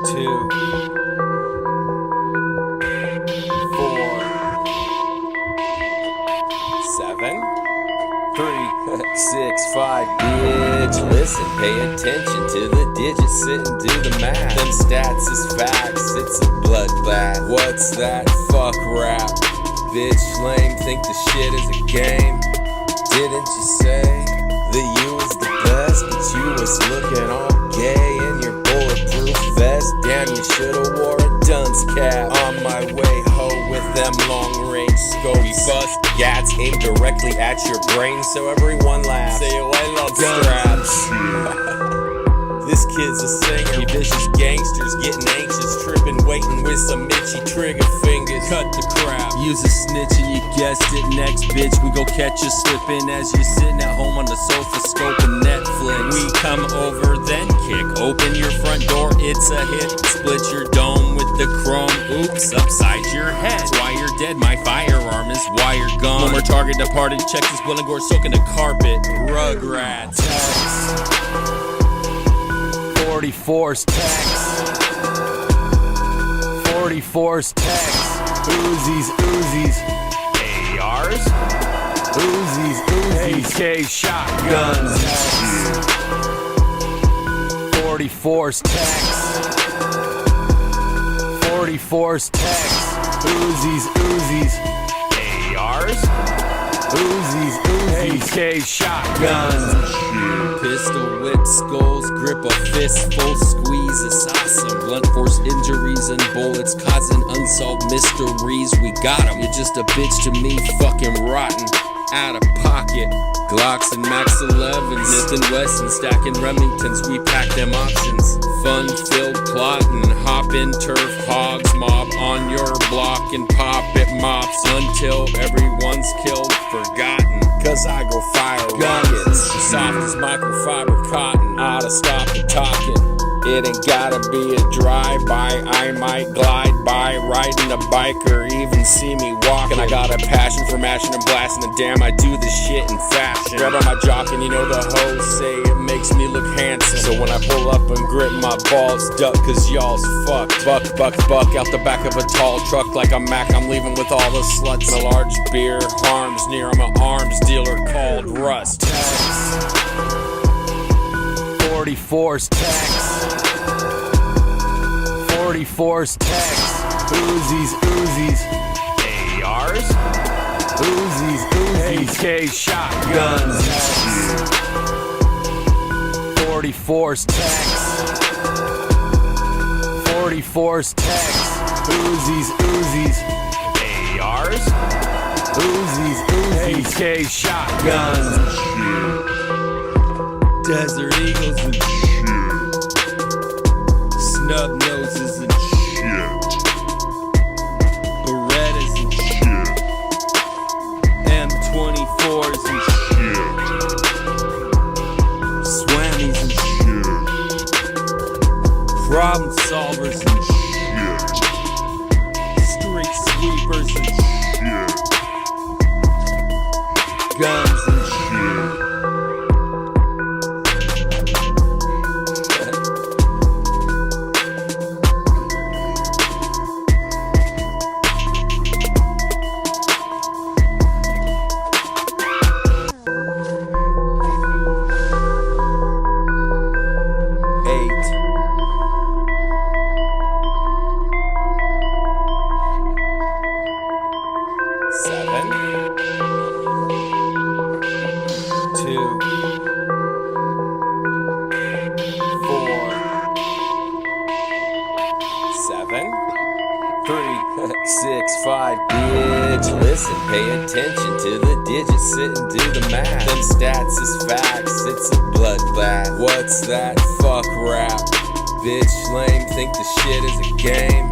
2, 4, 7, 3, 6, 5, bitch. Listen, pay attention to the digits, sit and do the math. Them stats is facts, it's a bloodbath. What's that? Fuck rap. Bitch lame, think the shit is a game. Didn't you say that you was the best, but you was looking all gay in your bulletproof vest? Damn, you should've wore a dunce cap. On my way, ho, with them long-range scopes. We bust gats aimed directly at your brain, so everyone laughs. Say, oh, I love straps. This kid's a singer. You vicious gangsters getting anxious, tripping, waiting with some itchy trigger fingers. Cut the crap. Use a snitch and you guessed it. Next, bitch, we go catch you slipping as you're sitting at home on the sofa scoping Netflix. We come over, then kick open your front door. It's a hit. Split your dome with the chrome. Oops, upside your head. That's why you're dead. My firearm is why you're gone. No more target departed. Check this will and gore soaking the carpet. Rugrats. 44's text. 44's text. Uzis. ARs. Uzis. AK shotguns. 44's text. 44's text. Uzis. ARs. Uzis. AK shotguns. Pistol whip skulls, grip a fistful, squeeze, it's awesome. Blunt force injuries and bullets causing unsolved mysteries. We got 'em. You're just a bitch to me, fucking rotten. Out of pocket. Glocks and Max 11s, Smith and Wesson stacking Remingtons. We pack them options. Fun-filled plotting, hop in turf hogs, mob on your block and pop it mops until everyone's killed, forgotten. Cause I go fire rockets, soft as microfiber cotton. Oughta stop the talking. It ain't gotta be a drive-by. I might glide by, riding a bike, or even see me walking. I got a passion for mashing and blasting, and damn, I do this shit in fashion. Grab on my jock, and you know the hoes say it makes me look handsome. So when I pull up and grip my balls, duck, cause y'all's fucked. Buck out the back of a tall truck like a Mac. I'm leaving with all the sluts. A large beer, harms near. I'm an arms dealer called Rust. 44's text. 44's text. Uzis. ARs. Uzis. AK shotguns. 44's text. 44's text. Uzis. ARs. Uzis. AK shotguns. Desert Eagles and shit. Snub noses and shit. Berettas and shit. M24s and shit. Swammies and shit. Problem solvers and shit. Street sweepers and shit. Guns and shit. Bitch, listen, pay attention to the digits, sit and do the math. Them stats is facts, it's a bloodbath. What's that? Fuck rap. Bitch lame, think the shit is a game.